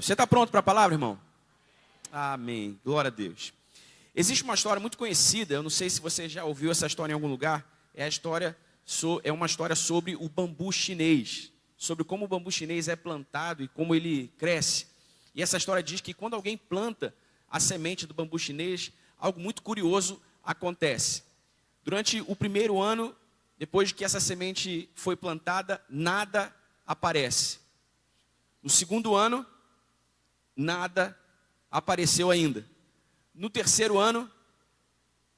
Você está pronto para a palavra, irmão? Amém. Glória a Deus. Existe uma história muito conhecida, eu não sei se você já ouviu essa história em algum lugar, é uma história sobre o bambu chinês, sobre como o bambu chinês é plantado e como ele cresce. E essa história diz que quando alguém planta a semente do bambu chinês, algo muito curioso acontece. Durante o primeiro ano, depois que essa semente foi plantada, nada aparece. No segundo ano, nada apareceu ainda. No terceiro ano,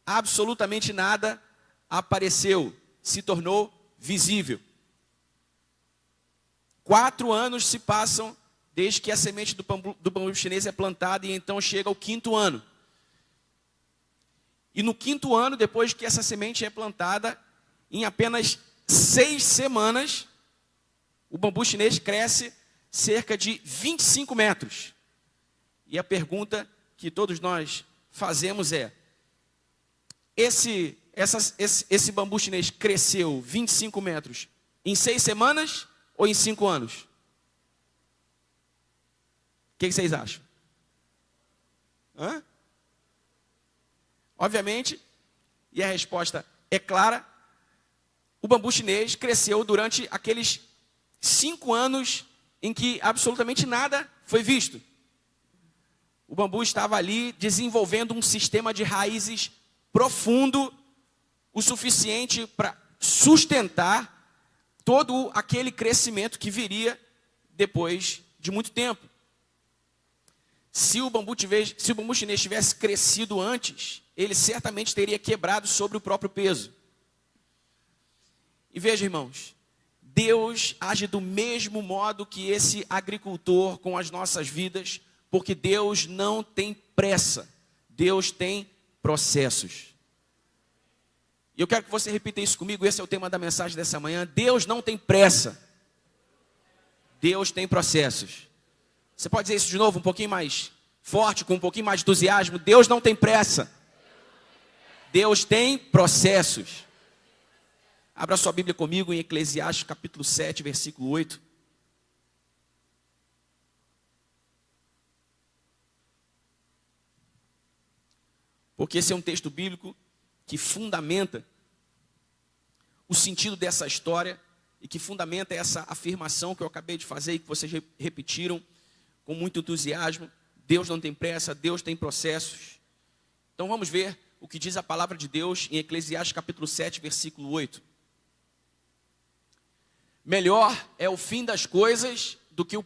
absolutamente nada apareceu, se tornou visível. 4 anos se passam desde que a semente do bambu chinês é plantada, e então chega o 5º ano. E no 5º ano, depois que essa semente é plantada, em apenas 6 semanas, o bambu chinês cresce cerca de 25 metros. E a pergunta que todos nós fazemos é: esse bambu chinês cresceu 25 metros em 6 semanas ou em 5 anos? O que vocês acham? Obviamente, e a resposta é clara, o bambu chinês cresceu durante aqueles 5 anos em que absolutamente nada foi visto. O bambu estava ali desenvolvendo um sistema de raízes profundo, o suficiente para sustentar todo aquele crescimento que viria depois de muito tempo. Se o bambu chinês tivesse crescido antes, ele certamente teria quebrado sobre o próprio peso. E veja, irmãos, Deus age do mesmo modo que esse agricultor com as nossas vidas, porque Deus não tem pressa, Deus tem processos. E eu quero que você repita isso comigo, esse é o tema da mensagem dessa manhã. Deus não tem pressa, Deus tem processos. Você pode dizer isso de novo, um pouquinho mais forte, com um pouquinho mais de entusiasmo? Deus não tem pressa, Deus tem processos. Abra sua Bíblia comigo em Eclesiastes capítulo 7, versículo 8. Porque esse é um texto bíblico que fundamenta o sentido dessa história e que fundamenta essa afirmação que eu acabei de fazer e que vocês repetiram com muito entusiasmo. Deus não tem pressa, Deus tem processos. Então vamos ver o que diz a palavra de Deus em Eclesiastes capítulo 7, versículo 8. Melhor é o fim das coisas do que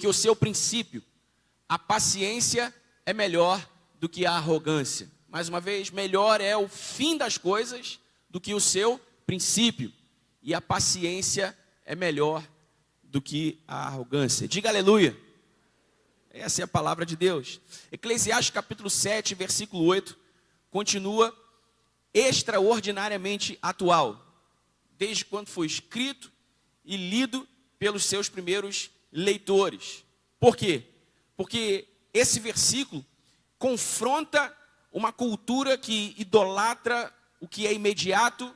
o seu princípio. A paciência é melhor do que a arrogância. Mais uma vez, melhor é o fim das coisas do que o seu princípio. E a paciência é melhor do que a arrogância. Diga aleluia. Essa é a palavra de Deus. Eclesiastes capítulo 7, versículo 8, continua extraordinariamente atual, desde quando foi escrito e lido pelos seus primeiros leitores. Por quê? Porque esse versículo confronta uma cultura que idolatra o que é imediato,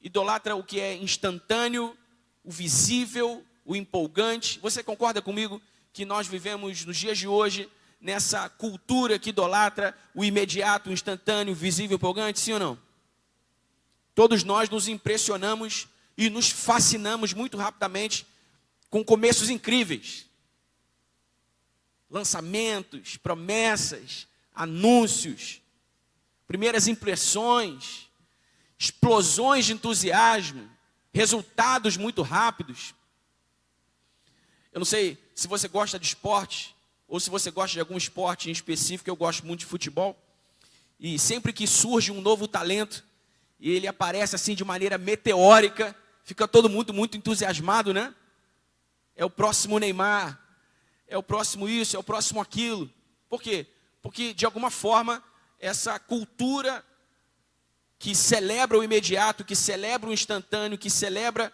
idolatra o que é instantâneo, o visível, o empolgante. Você concorda comigo que nós vivemos nos dias de hoje nessa cultura que idolatra o imediato, o instantâneo, o visível, o empolgante, sim ou não? Todos nós nos impressionamos e nos fascinamos muito rapidamente com começos incríveis. Lançamentos, promessas, anúncios, primeiras impressões, explosões de entusiasmo, resultados muito rápidos. Eu não sei se você gosta de esporte, ou se você gosta de algum esporte em específico. Eu gosto muito de futebol. E sempre que surge um novo talento, e ele aparece assim de maneira meteórica, fica todo mundo muito entusiasmado, né? É o próximo Neymar, é o próximo isso, é o próximo aquilo. Por quê? Porque, de alguma forma, essa cultura que celebra o imediato, que celebra o instantâneo, que celebra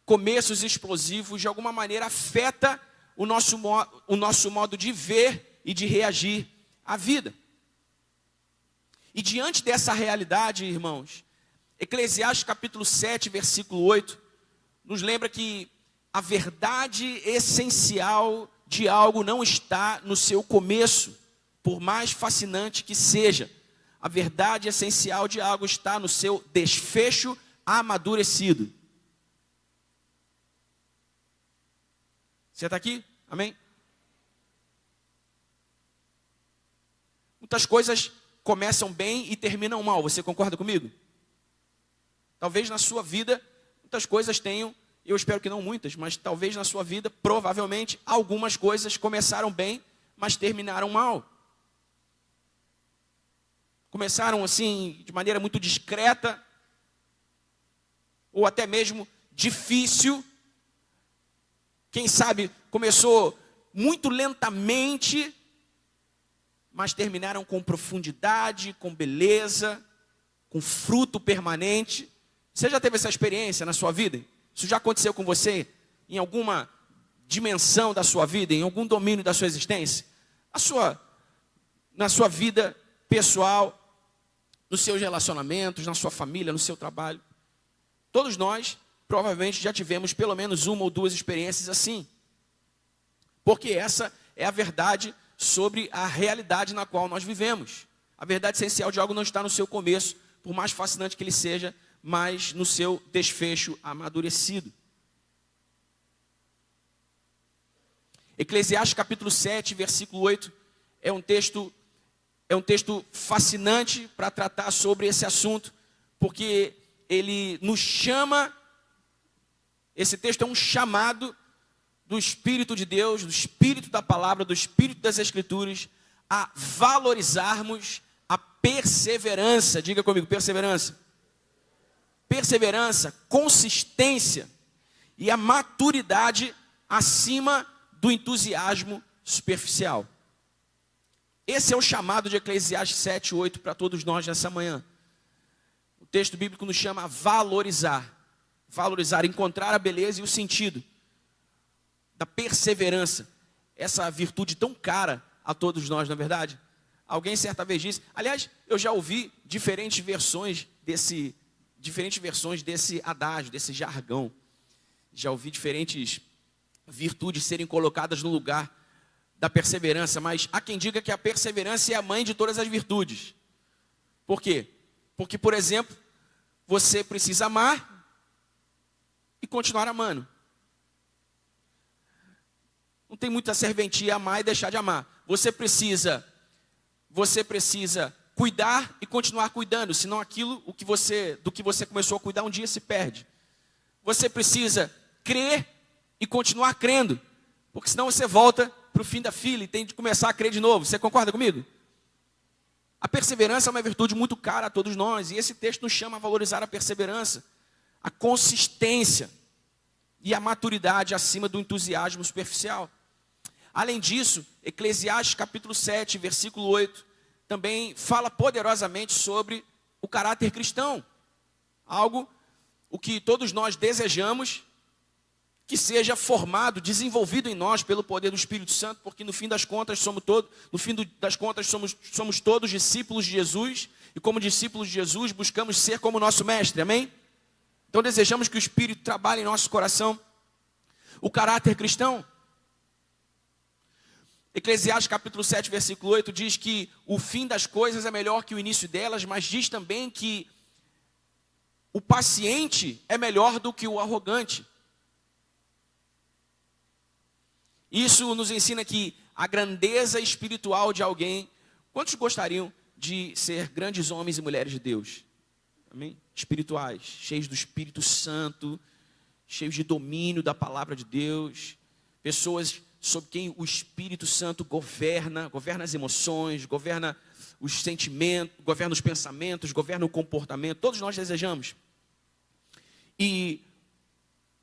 começos explosivos, de alguma maneira afeta o nosso modo de ver e de reagir à vida. E diante dessa realidade, irmãos, Eclesiastes capítulo 7, versículo 8, nos lembra que a verdade essencial de algo não está no seu começo, por mais fascinante que seja. A verdade essencial de algo está no seu desfecho amadurecido. Você está aqui? Amém? Muitas coisas começam bem e terminam mal. Você concorda comigo? Talvez na sua vida, muitas coisas tenham, eu espero que não muitas, mas talvez na sua vida, provavelmente, algumas coisas começaram bem, mas terminaram mal. Começaram assim, de maneira muito discreta, ou até mesmo difícil. Quem sabe começou muito lentamente, mas terminaram com profundidade, com beleza, com fruto permanente. Você já teve essa experiência na sua vida? Isso já aconteceu com você em alguma dimensão da sua vida, em algum domínio da sua existência? Na sua vida pessoal, nos seus relacionamentos, na sua família, no seu trabalho. Todos nós, provavelmente, já tivemos pelo menos uma ou duas experiências assim. Porque essa é a verdade sobre a realidade na qual nós vivemos. A verdade essencial de algo não está no seu começo, por mais fascinante que ele seja, mas no seu desfecho amadurecido. Eclesiastes capítulo 7, versículo 8, é um texto fascinante para tratar sobre esse assunto, porque ele nos chama, esse texto é um chamado do Espírito de Deus, do Espírito da Palavra, do Espírito das Escrituras, a valorizarmos a perseverança. Diga comigo, perseverança. Perseverança, consistência e a maturidade acima do entusiasmo superficial. Esse é o chamado de Eclesiastes 7, 8 para todos nós nessa manhã. O texto bíblico nos chama a valorizar. Valorizar, encontrar a beleza e o sentido da perseverança. Essa virtude tão cara a todos nós, não é verdade? Alguém certa vez disse, aliás, eu já ouvi diferentes versões desse adágio, desse jargão. Já ouvi diferentes virtudes serem colocadas no lugar da perseverança, mas há quem diga que a perseverança é a mãe de todas as virtudes. Por quê? Porque, por exemplo, você precisa amar e continuar amando. Não tem muita serventia amar e deixar de amar. Você precisa cuidar e continuar cuidando, senão do que você começou a cuidar um dia se perde. Você precisa crer e continuar crendo, porque senão você volta para o fim da fila e tem de começar a crer de novo. Você concorda comigo? A perseverança é uma virtude muito cara a todos nós, e esse texto nos chama a valorizar a perseverança, a consistência e a maturidade acima do entusiasmo superficial. Além disso, Eclesiastes capítulo 7, versículo 8, também fala poderosamente sobre o caráter cristão. O que todos nós desejamos que seja formado, desenvolvido em nós pelo poder do Espírito Santo, porque no fim das contas somos todos discípulos de Jesus, e como discípulos de Jesus buscamos ser como nosso mestre, amém? Então desejamos que o Espírito trabalhe em nosso coração o caráter cristão. Eclesiastes capítulo 7, versículo 8 diz que o fim das coisas é melhor que o início delas, mas diz também que o paciente é melhor do que o arrogante. Isso nos ensina que a grandeza espiritual de alguém, quantos gostariam de ser grandes homens e mulheres de Deus? Amém? Espirituais, cheios do Espírito Santo, cheios de domínio da palavra de Deus, pessoas sobre quem o Espírito Santo governa as emoções, governa os sentimentos, governa os pensamentos, governa o comportamento. Todos nós desejamos. E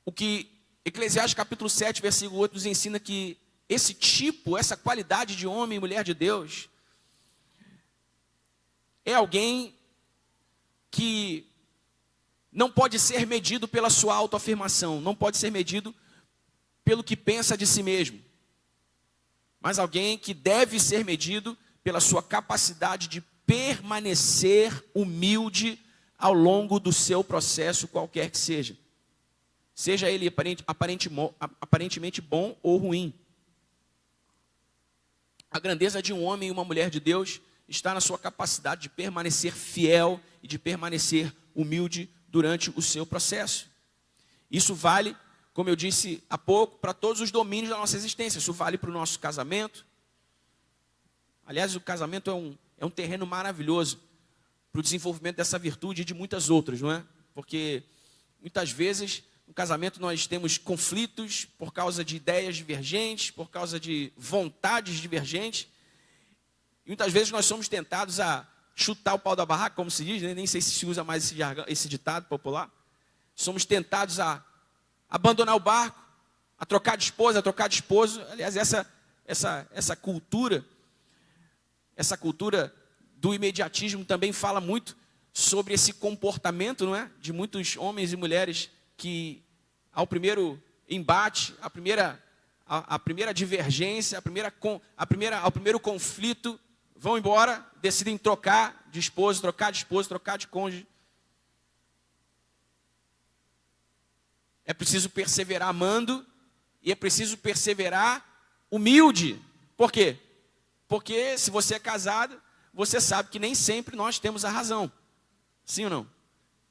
o que Eclesiastes capítulo 7, versículo 8 nos ensina que essa qualidade de homem e mulher de Deus é alguém que não pode ser medido pela sua autoafirmação, não pode ser medido pelo que pensa de si mesmo, mas alguém que deve ser medido pela sua capacidade de permanecer humilde ao longo do seu processo, qualquer que seja. Seja ele aparentemente bom ou ruim. A grandeza de um homem e uma mulher de Deus está na sua capacidade de permanecer fiel e de permanecer humilde durante o seu processo. Isso vale, como eu disse há pouco, para todos os domínios da nossa existência. Isso vale para o nosso casamento. Aliás, o casamento é um terreno maravilhoso para o desenvolvimento dessa virtude e de muitas outras, não é? Porque muitas vezes no casamento nós temos conflitos por causa de ideias divergentes, por causa de vontades divergentes. E muitas vezes nós somos tentados a chutar o pau da barraca, como se diz, né? Nem sei se se usa mais esse ditado popular. Somos tentados a abandonar o barco, a trocar de esposa, a trocar de esposo. Aliás, essa cultura do imediatismo também fala muito sobre esse comportamento, não é? De muitos homens e mulheres que ao primeiro embate, a primeira divergência, ao primeiro conflito, vão embora, decidem trocar de esposo, trocar de cônjuge. É preciso perseverar amando e é preciso perseverar humilde. Por quê? Porque se você é casado, você sabe que nem sempre nós temos a razão. Sim ou não?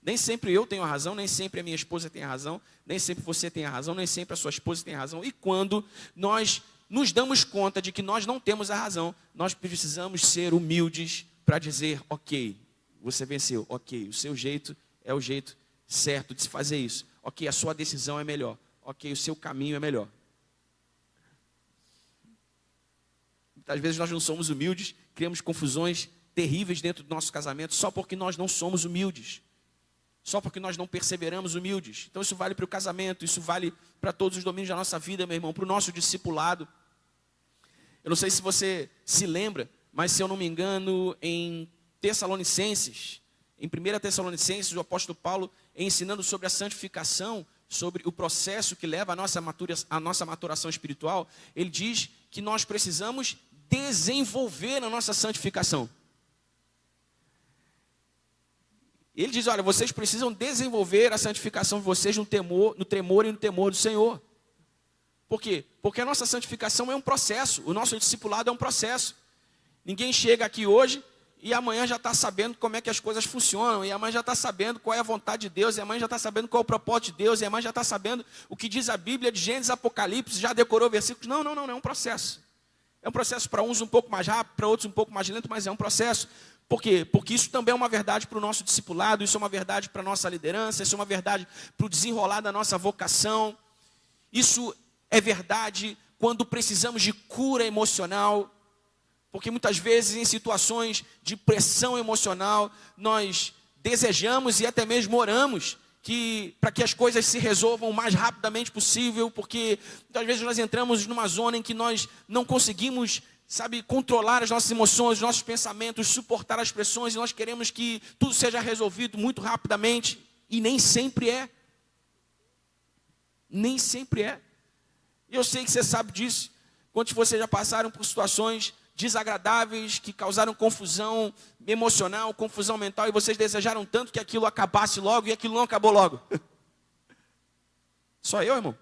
Nem sempre eu tenho a razão, nem sempre a minha esposa tem a razão, nem sempre você tem a razão, nem sempre a sua esposa tem a razão. E quando nós nos damos conta de que nós não temos a razão, nós precisamos ser humildes para dizer, ok, você venceu, ok, o seu jeito é o jeito certo de se fazer isso. Ok, a sua decisão é melhor. Ok, o seu caminho é melhor. Muitas vezes nós não somos humildes, criamos confusões terríveis dentro do nosso casamento só porque nós não somos humildes. Só porque nós não perseveramos humildes. Então isso vale para o casamento, isso vale para todos os domínios da nossa vida, meu irmão, para o nosso discipulado. Eu não sei se você se lembra, mas se eu não me engano, em Tessalonicenses, em 1 Tessalonicenses, o apóstolo Paulo, ensinando sobre a santificação, sobre o processo que leva à nossa maturação espiritual, ele diz que nós precisamos desenvolver a nossa santificação. Ele diz, olha, vocês precisam desenvolver a santificação de vocês no tremor e no temor do Senhor. Por quê? Porque a nossa santificação é um processo, o nosso discipulado é um processo. Ninguém chega aqui hoje e amanhã já está sabendo como é que as coisas funcionam, e amanhã já está sabendo qual é a vontade de Deus, e amanhã já está sabendo qual é o propósito de Deus, e amanhã já está sabendo o que diz a Bíblia de Gênesis, Apocalipse, já decorou versículos. Não, é um processo. É um processo para uns um pouco mais rápido, para outros um pouco mais lento, mas é um processo. Por quê? Porque isso também é uma verdade para o nosso discipulado, isso é uma verdade para a nossa liderança, isso é uma verdade para o desenrolar da nossa vocação. Isso é verdade quando precisamos de cura emocional, porque muitas vezes em situações de pressão emocional, nós desejamos e até mesmo oramos para que as coisas se resolvam o mais rapidamente possível, porque muitas vezes nós entramos numa zona em que nós não conseguimos, controlar as nossas emoções, os nossos pensamentos, suportar as pressões, e nós queremos que tudo seja resolvido muito rapidamente, e nem sempre é. Nem sempre é. Eu sei que você sabe disso. Quantos de vocês já passaram por situações desagradáveis, que causaram confusão emocional, confusão mental, e vocês desejaram tanto que aquilo acabasse logo, e aquilo não acabou logo? Só eu, irmão?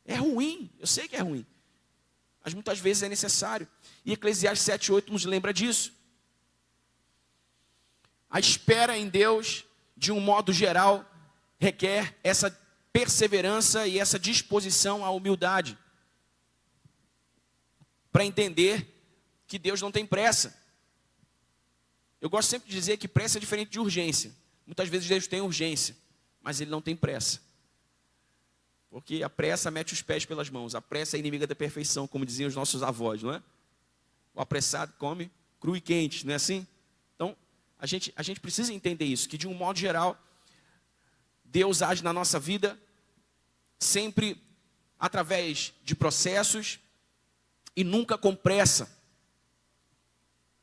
É ruim, eu sei que é ruim. Mas muitas vezes é necessário. E Eclesiastes 7:8 nos lembra disso. A espera em Deus, de um modo geral, requer essa perseverança e essa disposição à humildade, para entender que Deus não tem pressa. Eu gosto sempre de dizer que pressa é diferente de urgência. Muitas vezes Deus tem urgência, mas Ele não tem pressa. Porque a pressa mete os pés pelas mãos. A pressa é inimiga da perfeição, como diziam os nossos avós, não é? O apressado come cru e quente, não é assim? Então, a gente precisa entender isso, que de um modo geral, Deus age na nossa vida sempre através de processos e nunca com pressa,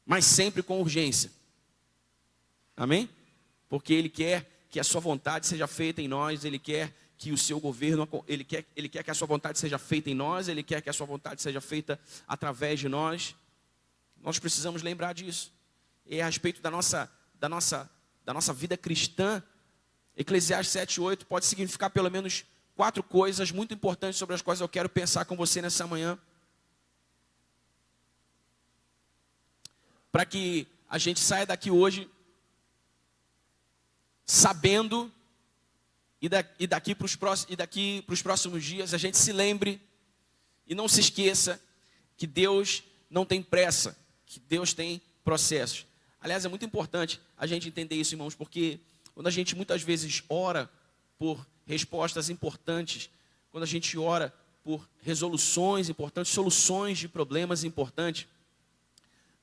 mas sempre com urgência. Amém? Porque Ele quer que a sua vontade seja feita em nós, Ele quer que o seu governo, Ele quer que a sua vontade seja feita em nós, Ele quer que a sua vontade seja feita através de nós. Nós precisamos lembrar disso. E a respeito da nossa vida cristã, Eclesiastes 7:8 pode significar pelo menos 4 coisas muito importantes sobre as quais eu quero pensar com você nessa manhã. para que a gente saia daqui hoje sabendo, e daqui para os próximos dias a gente se lembre e não se esqueça que Deus não tem pressa, que Deus tem processos. Aliás, é muito importante a gente entender isso, irmãos, porque quando a gente muitas vezes ora por respostas importantes, quando a gente ora por resoluções importantes, soluções de problemas importantes,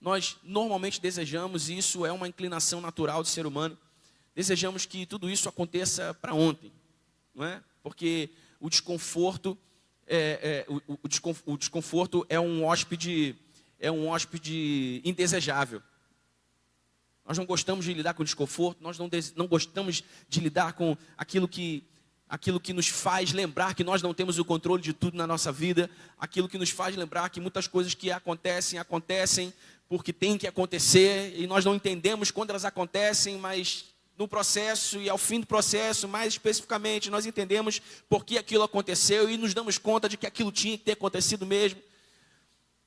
nós normalmente desejamos, e isso é uma inclinação natural do ser humano, desejamos que tudo isso aconteça para ontem, não é? Porque o desconforto o desconforto é um hóspede indesejável. Nós não gostamos de lidar com o desconforto, nós não gostamos de lidar com aquilo que nos faz lembrar que nós não temos o controle de tudo na nossa vida, aquilo que nos faz lembrar que muitas coisas que acontecem porque tem que acontecer, e nós não entendemos quando elas acontecem, mas no processo e ao fim do processo, mais especificamente, nós entendemos por que aquilo aconteceu e nos damos conta de que aquilo tinha que ter acontecido mesmo.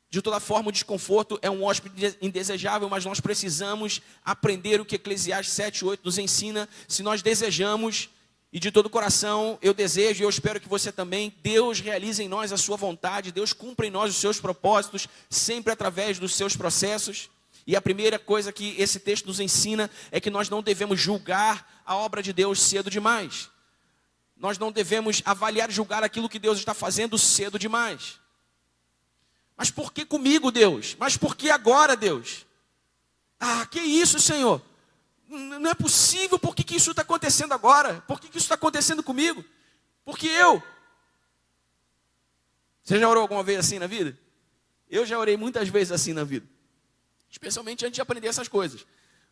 De toda forma, o desconforto é um hóspede indesejável, mas nós precisamos aprender o que Eclesiastes 7:8 nos ensina. Se nós desejamos, e de todo o coração eu desejo, e eu espero que você também, Deus realize em nós a sua vontade, Deus cumpra em nós os seus propósitos, sempre através dos seus processos. E a primeira coisa que esse texto nos ensina é que nós não devemos julgar a obra de Deus cedo demais. Nós não devemos avaliar e julgar aquilo que Deus está fazendo cedo demais. Mas por que comigo, Deus? Mas por que agora, Deus? Ah, que isso, Senhor? Não é possível, por que isso está acontecendo agora? Por que isso está acontecendo comigo? Porque eu. Você já orou alguma vez assim na vida? Eu já orei muitas vezes assim na vida. Especialmente antes de aprender essas coisas.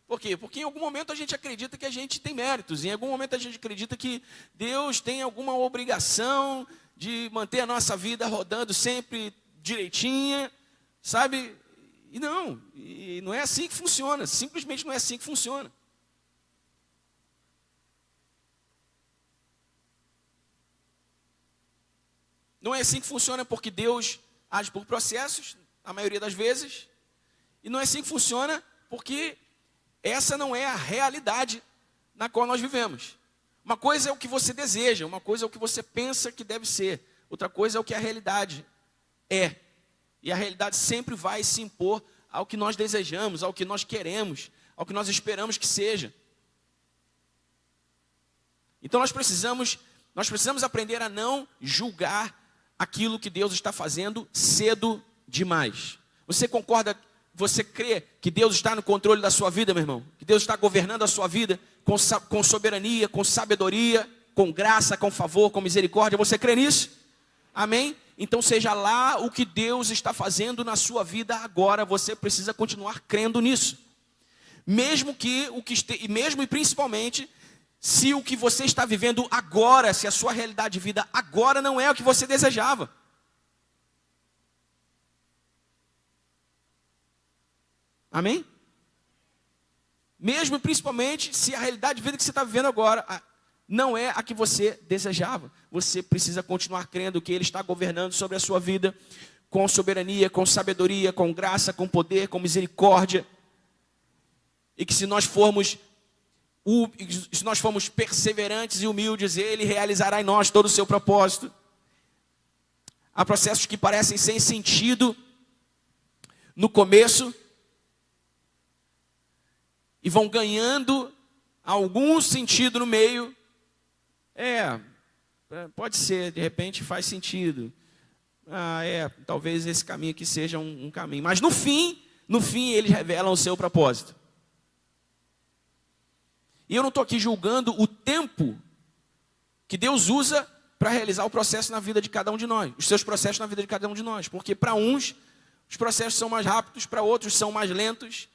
Por quê? Porque em algum momento a gente acredita que a gente tem méritos. Em algum momento a gente acredita que Deus tem alguma obrigação de manter a nossa vida rodando sempre direitinha, sabe? E não é assim que funciona. Simplesmente não é assim que funciona. Não é assim que funciona porque Deus age por processos, a maioria das vezes. E não é assim que funciona porque essa não é a realidade na qual nós vivemos. Uma coisa é o que você deseja, uma coisa é o que você pensa que deve ser. Outra coisa é o que a realidade é. E a realidade sempre vai se impor ao que nós desejamos, ao que nós queremos, ao que nós esperamos que seja. Então nós precisamos aprender a não julgar aquilo que Deus está fazendo cedo demais. Você concorda? Você crê que Deus está no controle da sua vida, meu irmão? Que Deus está governando a sua vida com soberania, com sabedoria, com graça, com favor, com misericórdia? Você crê nisso? Amém? Então seja lá o que Deus está fazendo na sua vida agora, você precisa continuar crendo nisso. Mesmo e principalmente, se o que você está vivendo agora, se a sua realidade de vida agora não é o que você desejava. Amém? Mesmo e principalmente se a realidade de vida que você está vivendo agora não é a que você desejava. Você precisa continuar crendo que Ele está governando sobre a sua vida com soberania, com sabedoria, com graça, com poder, com misericórdia. E que se nós formos perseverantes e humildes, Ele realizará em nós todo o seu propósito. Há processos que parecem sem sentido no começo e vão ganhando algum sentido no meio. Pode ser, de repente faz sentido. Talvez esse caminho aqui seja um caminho. Mas no fim eles revelam o seu propósito. E eu não estou aqui julgando o tempo que Deus usa para realizar o processo na vida de cada um de nós. Os seus processos na vida de cada um de nós. Porque para uns, os processos são mais rápidos, para outros são mais lentos.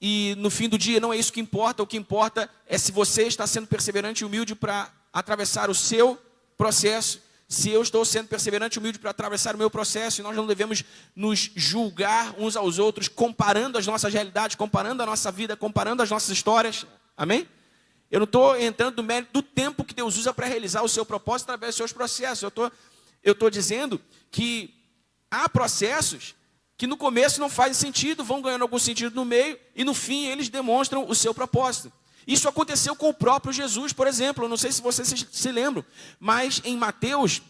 E no fim do dia não é isso que importa. O que importa é se você está sendo perseverante e humilde para atravessar o seu processo. Se eu estou sendo perseverante e humilde para atravessar o meu processo. E nós não devemos nos julgar uns aos outros, comparando as nossas realidades, comparando a nossa vida, comparando as nossas histórias. Amém? Eu não estou entrando no mérito do tempo que Deus usa para realizar o seu propósito através dos seus processos. Eu estou dizendo que há processos que no começo não fazem sentido, vão ganhando algum sentido no meio, e no fim eles demonstram o seu propósito. Isso aconteceu com o próprio Jesus, por exemplo. Eu não sei se vocês se lembram, mas em Mateus,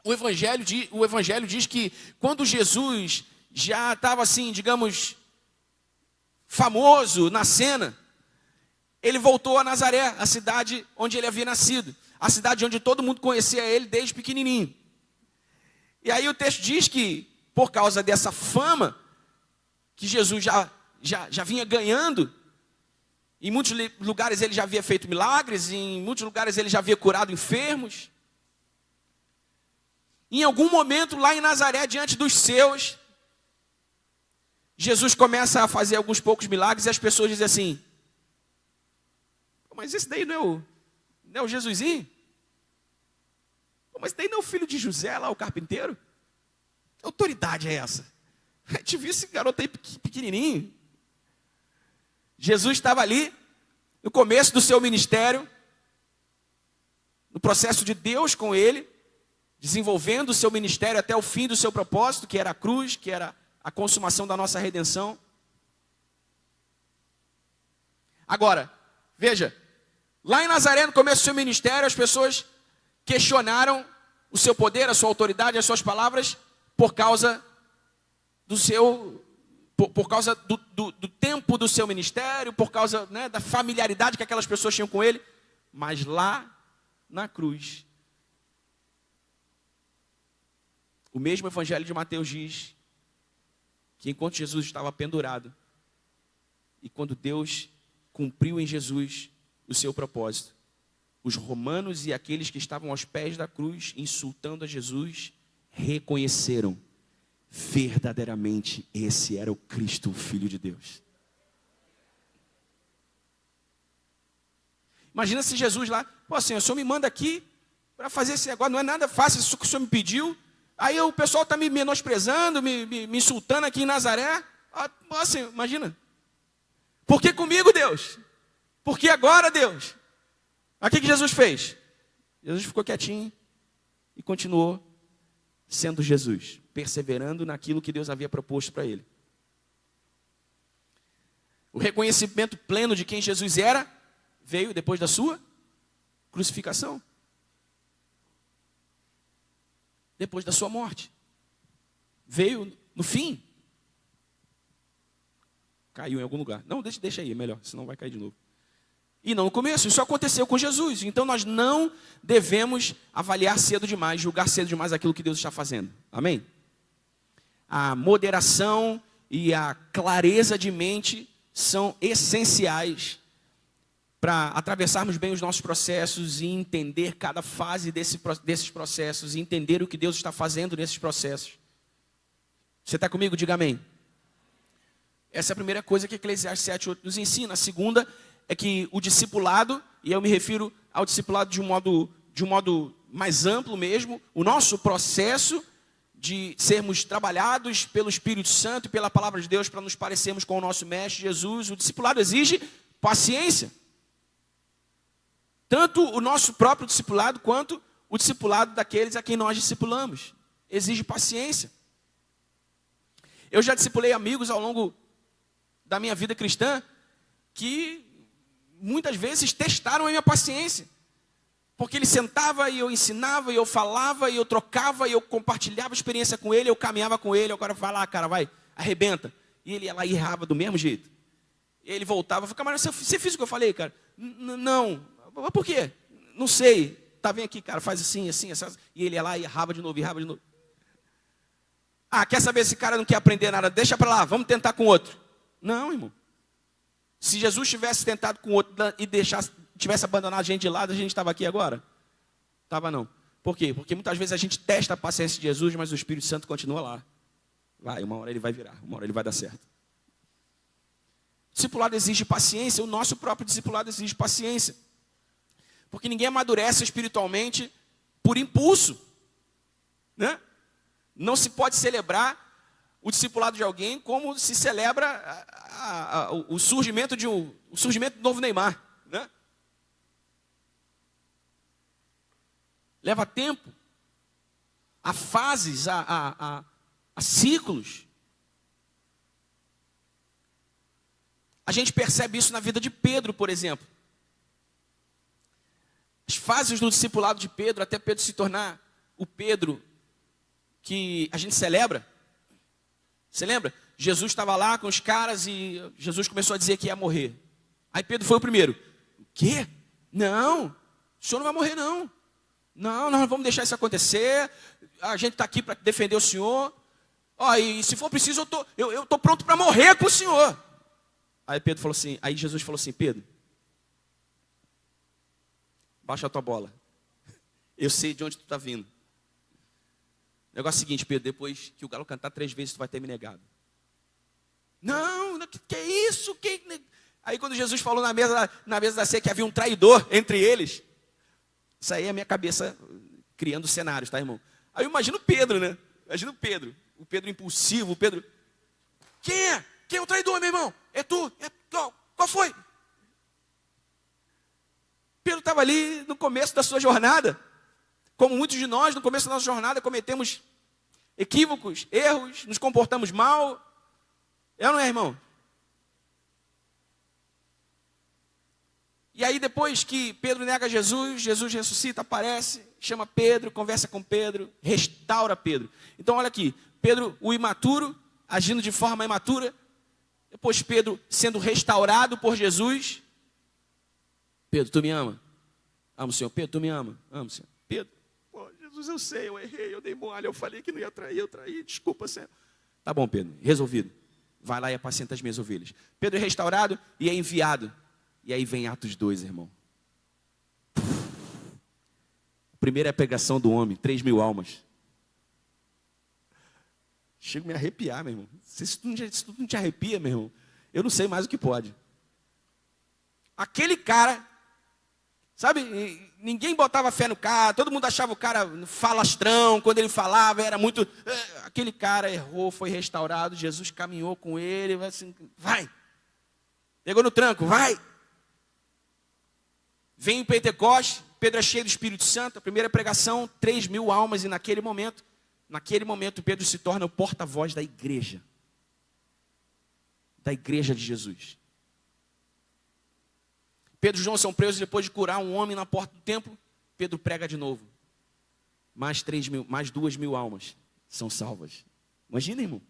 o Evangelho diz que quando Jesus já estava assim, digamos, famoso na cena, ele voltou a Nazaré, a cidade onde ele havia nascido, a cidade onde todo mundo conhecia ele desde pequenininho. E aí o texto diz que, por causa dessa fama que Jesus já vinha ganhando, em muitos lugares ele já havia feito milagres, em muitos lugares ele já havia curado enfermos. Em algum momento lá em Nazaré, diante dos seus, Jesus começa a fazer alguns poucos milagres e as pessoas dizem assim: mas esse daí não é o Jesusinho? Mas esse daí não é o filho de José lá, o carpinteiro? Que autoridade é essa? A gente viu esse garoto aí pequenininho. Jesus estava ali, no começo do seu ministério, no processo de Deus com ele, desenvolvendo o seu ministério até o fim do seu propósito, que era a cruz, que era a consumação da nossa redenção. Agora, veja, lá em Nazaré, no começo do seu ministério, as pessoas questionaram o seu poder, a sua autoridade, as suas palavras, por causa do tempo do seu ministério, por causa, né, da familiaridade que aquelas pessoas tinham com ele. Mas lá na cruz, o mesmo Evangelho de Mateus diz que enquanto Jesus estava pendurado, e quando Deus cumpriu em Jesus o seu propósito, os romanos e aqueles que estavam aos pés da cruz, insultando a Jesus, reconheceram verdadeiramente esse era o Cristo, o Filho de Deus. Imagina se Jesus lá: pô, Senhor, o Senhor me manda aqui para fazer esse negócio, não é nada fácil, isso que o Senhor me pediu. Aí o pessoal está me menosprezando, me insultando aqui em Nazaré. Ah, Senhor, imagina. Por que comigo, Deus? Por que agora, Deus? Mas o que Jesus fez? Jesus ficou quietinho e continuou sendo Jesus, perseverando naquilo que Deus havia proposto para ele. O reconhecimento pleno de quem Jesus era veio depois da sua crucificação. Depois da sua morte. Veio no fim. Caiu em algum lugar. Não, deixa aí, é melhor, senão vai cair de novo. E não no começo, isso aconteceu com Jesus. Então nós não devemos avaliar cedo demais, julgar cedo demais aquilo que Deus está fazendo. Amém? A moderação e a clareza de mente são essenciais para atravessarmos bem os nossos processos e entender cada fase desses processos, e entender o que Deus está fazendo nesses processos. Você está comigo? Diga amém. Essa é a primeira coisa que Eclesiastes 7:8 nos ensina. A segunda é que o discipulado, e eu me refiro ao discipulado de um modo mais amplo mesmo, o nosso processo de sermos trabalhados pelo Espírito Santo e pela palavra de Deus para nos parecermos com o nosso Mestre Jesus, o discipulado exige paciência. Tanto o nosso próprio discipulado, quanto o discipulado daqueles a quem nós discipulamos. Exige paciência. Eu já discipulei amigos ao longo da minha vida cristã, que muitas vezes testaram a minha paciência. Porque ele sentava e eu ensinava, e eu falava, e eu trocava, e eu compartilhava experiência com ele, eu caminhava com ele, agora vai lá, cara, vai, arrebenta. E ele ia lá e errava do mesmo jeito. E ele voltava, eu falava: camarada, você fez o que eu falei, cara? Não. Mas por quê? Não sei. Tá, vem aqui, cara, faz assim, assim, assim. E ele ia lá e errava de novo, errava de novo. Ah, quer saber se esse cara não quer aprender nada? Deixa para lá, vamos tentar com outro. Não, irmão. Se Jesus tivesse tentado com outro e tivesse abandonado a gente de lado, a gente estava aqui agora? Estava não. Por quê? Porque muitas vezes a gente testa a paciência de Jesus, mas o Espírito Santo continua lá. Vai, uma hora ele vai virar, uma hora ele vai dar certo. O discipulado exige paciência, o nosso próprio discipulado exige paciência. Porque ninguém amadurece espiritualmente por impulso, né? Não se pode celebrar o discipulado de alguém como se celebra o surgimento do novo Neymar, né? Leva tempo, a fases, a ciclos. A gente percebe isso na vida de Pedro, por exemplo. As fases do discipulado de Pedro, até Pedro se tornar o Pedro que a gente celebra. Você lembra? Jesus estava lá com os caras e Jesus começou a dizer que ia morrer. Aí Pedro foi o primeiro. O quê? Não, o senhor não vai morrer não. Não, nós não vamos deixar isso acontecer. A gente está aqui para defender o senhor. Ó, e se for preciso, eu tô pronto para morrer com o senhor. Aí Pedro falou assim, aí Jesus falou assim, Pedro, baixa a tua bola. Eu sei de onde tu está vindo. O negócio é o seguinte, Pedro, depois que o galo cantar 3 vezes, tu vai ter me negado. Não, que é isso? Aí quando Jesus falou na mesa da ceia que havia um traidor entre eles, isso aí é a minha cabeça criando cenários, tá, irmão? Aí eu imagino Pedro, né? Imagina o Pedro impulsivo, o Pedro. Quem é? Quem é o traidor, meu irmão? É tu? Qual foi? Pedro estava ali no começo da sua jornada. Como muitos de nós, no começo da nossa jornada, cometemos equívocos, erros, nos comportamos mal. É ou não é, irmão? E aí depois que Pedro nega Jesus, Jesus ressuscita, aparece, chama Pedro, conversa com Pedro, restaura Pedro. Então olha aqui, Pedro, o imaturo, agindo de forma imatura. Depois Pedro sendo restaurado por Jesus. Pedro, tu me ama? Amo, Senhor. Pedro, tu me ama? Amo, Senhor. Pedro, pô, Jesus, eu sei, eu errei, eu dei mole, eu falei que não ia trair, eu traí, desculpa, Senhor. Tá bom, Pedro, resolvido. Vai lá e apacenta as minhas ovelhas. Pedro é restaurado e é enviado. E aí vem Atos 2, irmão. Primeira é a pregação do homem, 3.000 almas. Chego a me arrepiar, meu irmão. Se tu não te arrepia, meu irmão, eu não sei mais o que pode. Aquele cara, sabe, ninguém botava fé no cara, todo mundo achava o cara falastrão, quando ele falava era muito... Aquele cara errou, foi restaurado, Jesus caminhou com ele, assim, vai. Pegou no tranco, vai. Vem o Pentecostes, Pedro é cheio do Espírito Santo, a primeira pregação, 3.000 almas, e naquele momento, Pedro se torna o porta-voz da igreja de Jesus. Pedro e João são presos depois de curar um homem na porta do templo. Pedro prega de novo. Mais 2.000 almas são salvas. Imagina, irmão.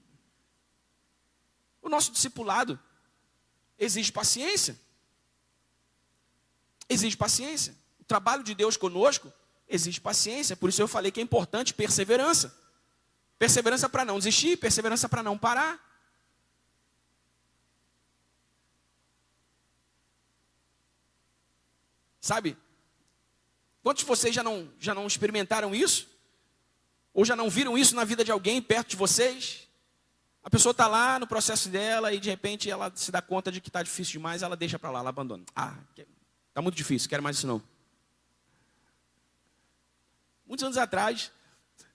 O nosso discipulado exige paciência. Exige paciência. O trabalho de Deus conosco exige paciência. Por isso eu falei que é importante perseverança. Perseverança para não desistir, perseverança para não parar. Sabe? Quantos de vocês já não experimentaram isso? Ou já não viram isso na vida de alguém perto de vocês? A pessoa está lá no processo dela e de repente ela se dá conta de que está difícil demais, ela deixa para lá, ela abandona. Está muito difícil, quero mais isso não. Muitos anos atrás,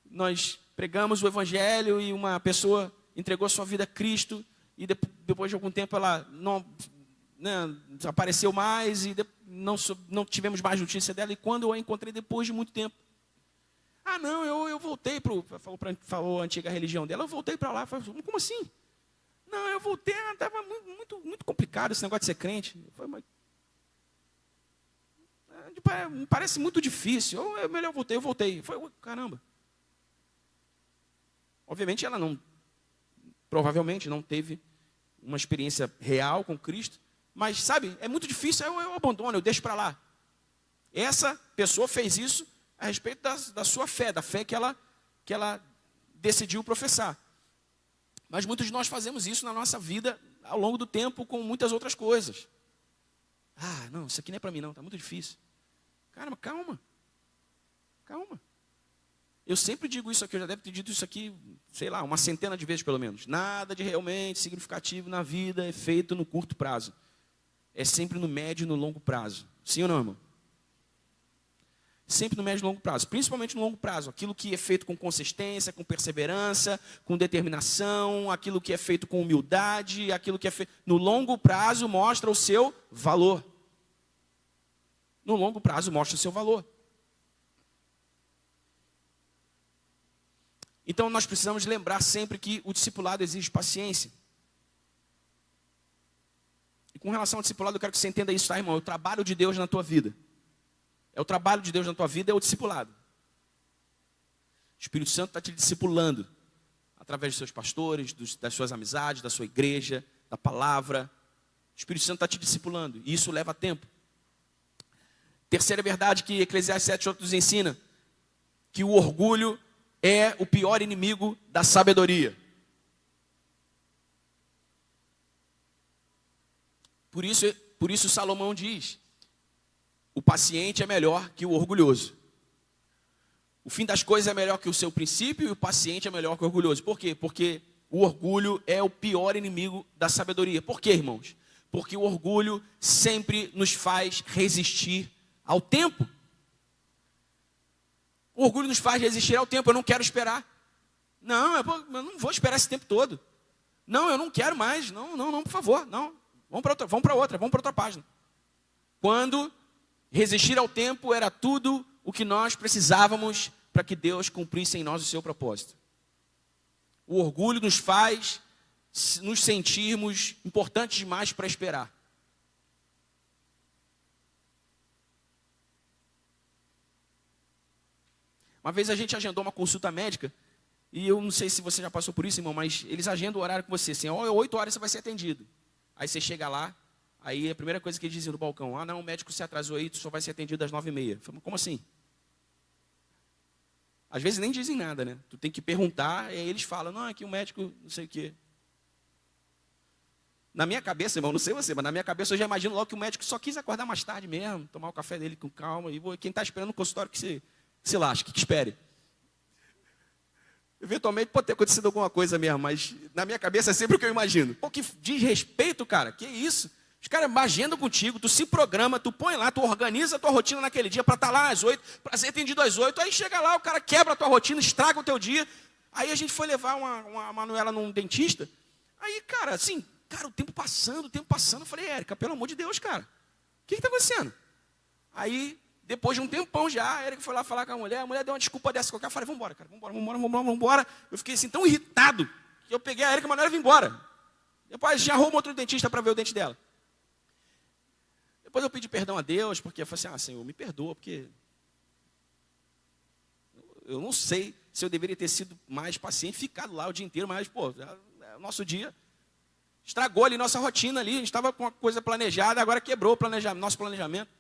nós pregamos o Evangelho e uma pessoa entregou sua vida a Cristo e depois de algum tempo ela não apareceu mais e não tivemos mais notícia dela. E quando eu a encontrei depois de muito tempo, eu voltei falou a antiga religião dela, eu voltei para lá. Falei, como assim? Não, eu voltei, estava muito, muito complicado esse negócio de ser crente. Me parece muito difícil. É melhor eu voltei. Foi, caramba. Obviamente ela provavelmente não teve uma experiência real com Cristo, mas sabe, é muito difícil, eu abandono, eu deixo para lá. Essa pessoa fez isso a respeito da sua fé, da fé que ela decidiu professar. Mas muitos de nós fazemos isso na nossa vida ao longo do tempo com muitas outras coisas. Não, isso aqui não é para mim não, está muito difícil. Caramba, calma. Eu sempre digo isso aqui, eu já devo ter dito isso aqui, sei lá, uma centena de vezes pelo menos. Nada de realmente significativo na vida é feito no curto prazo. É sempre no médio e no longo prazo. Sim ou não, irmão? Sempre no médio e no longo prazo. Principalmente no longo prazo. Aquilo que é feito com consistência, com perseverança, com determinação, aquilo que é feito com humildade, aquilo que é feito... No longo prazo mostra o seu valor. No longo prazo mostra o seu valor. Então nós precisamos lembrar sempre que o discipulado exige paciência. E com relação ao discipulado, eu quero que você entenda isso, tá, irmão? É o trabalho de Deus na tua vida. É o trabalho de Deus na tua vida, é o discipulado. O Espírito Santo está te discipulando através dos seus pastores, das suas amizades, da sua igreja, da palavra. O Espírito Santo está te discipulando, e isso leva tempo. Terceira verdade que Eclesiastes 7:8 nos ensina, que o orgulho é o pior inimigo da sabedoria. Por isso Salomão diz, o paciente é melhor que o orgulhoso. O fim das coisas é melhor que o seu princípio e o paciente é melhor que o orgulhoso. Por quê? Porque o orgulho é o pior inimigo da sabedoria. Por quê, irmãos? Porque o orgulho sempre nos faz resistir ao tempo. O orgulho nos faz resistir ao tempo. Eu não quero esperar. Não, eu não vou esperar esse tempo todo. Não, eu não quero mais. Não, por favor. Não. Vamos para outra página. Quando resistir ao tempo era tudo o que nós precisávamos para que Deus cumprisse em nós o seu propósito. O orgulho nos faz nos sentirmos importantes demais para esperar. Uma vez a gente agendou uma consulta médica, e eu não sei se você já passou por isso, irmão, mas eles agendam o horário com você, assim, 8 horas você vai ser atendido. Aí você chega lá, aí a primeira coisa que eles dizem no balcão, não, o médico se atrasou aí, tu só vai ser atendido às 9h30. Eu falo, como assim? Às vezes nem dizem nada, né? Tu tem que perguntar, e aí eles falam, não, aqui o médico, não sei o quê. Na minha cabeça, irmão, não sei você, mas na minha cabeça eu já imagino logo que o médico só quis acordar mais tarde mesmo, tomar o café dele com calma, e quem está esperando no consultório que se lasque, que espere. Eventualmente pode ter acontecido alguma coisa mesmo, mas na minha cabeça é sempre o que eu imagino. Pô, que desrespeito, cara, que isso? Os caras agendam contigo, tu se programa, tu põe lá, tu organiza a tua rotina naquele dia para estar lá às 8, para ser atendido às 8, aí chega lá, o cara quebra a tua rotina, estraga o teu dia. Aí a gente foi levar uma Manuela num dentista, aí, cara, assim, o tempo passando, eu falei, Érica, pelo amor de Deus, cara, o que está acontecendo? Aí, depois de um tempão já, a Érica foi lá falar com a mulher deu uma desculpa dessa qualquer, eu falei, vambora, cara, vambora. Eu fiquei assim, tão irritado, que eu peguei a Érica e a Manuela e vim embora. Depois já arruma outro dentista para ver o dente dela. Depois eu pedi perdão a Deus, porque eu falei assim, Senhor, me perdoa, porque eu não sei se eu deveria ter sido mais paciente, ficado lá o dia inteiro, mas, pô, o nosso dia estragou ali nossa rotina ali, a gente estava com uma coisa planejada, agora quebrou o nosso planejamento.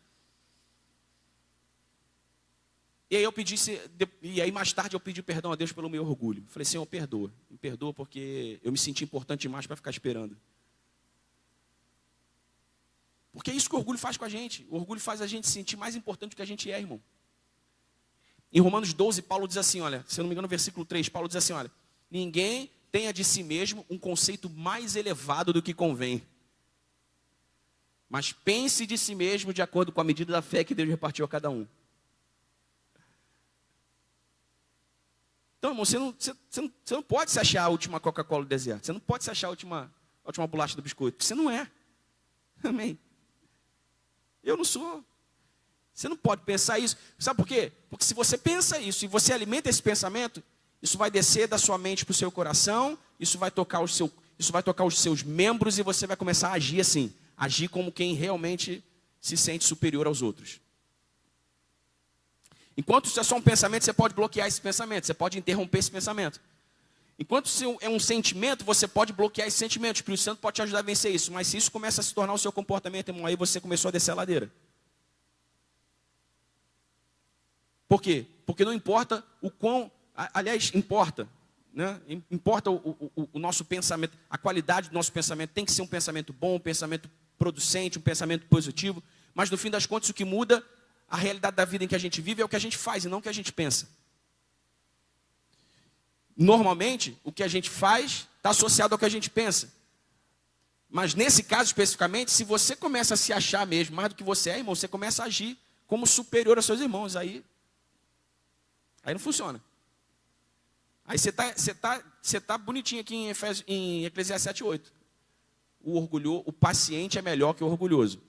E aí mais tarde eu pedi perdão a Deus pelo meu orgulho. Falei, Senhor, me perdoa porque eu me senti importante demais para ficar esperando. Porque é isso que o orgulho faz com a gente. O orgulho faz a gente se sentir mais importante do que a gente é, irmão. Em Romanos 12, Paulo diz assim, olha, se eu não me engano, no versículo 3, Paulo diz assim, olha, ninguém tenha de si mesmo um conceito mais elevado do que convém. Mas pense de si mesmo de acordo com a medida da fé que Deus repartiu a cada um. Então, irmão, você não pode se achar a última Coca-Cola do deserto. Você não pode se achar a última bolacha do biscoito. Porque você não é. Amém. Eu não sou. Você não pode pensar isso. Sabe por quê? Porque se você pensa isso e você alimenta esse pensamento, isso vai descer da sua mente para o seu coração, isso vai tocar os seus membros e você vai começar a agir assim. Agir como quem realmente se sente superior aos outros. Enquanto isso é só um pensamento, você pode bloquear esse pensamento, você pode interromper esse pensamento. Enquanto isso é um sentimento, você pode bloquear esse sentimento. O Espírito Santo pode te ajudar a vencer isso. Mas se isso começa a se tornar o seu comportamento, irmão, aí você começou a descer a ladeira. Por quê? Porque não importa o quão... Aliás, importa. Né? Importa o nosso pensamento. A qualidade do nosso pensamento tem que ser um pensamento bom, um pensamento producente, um pensamento positivo. Mas no fim das contas, o que muda a realidade da vida em que a gente vive é o que a gente faz e não o que a gente pensa. Normalmente, o que a gente faz está associado ao que a gente pensa. Mas nesse caso especificamente, se você começa a se achar mesmo mais do que você é, irmão, você começa a agir como superior aos seus irmãos. Aí não funciona. Aí você tá bonitinho aqui em Eclesiastes 7:8. O paciente é melhor que o orgulhoso.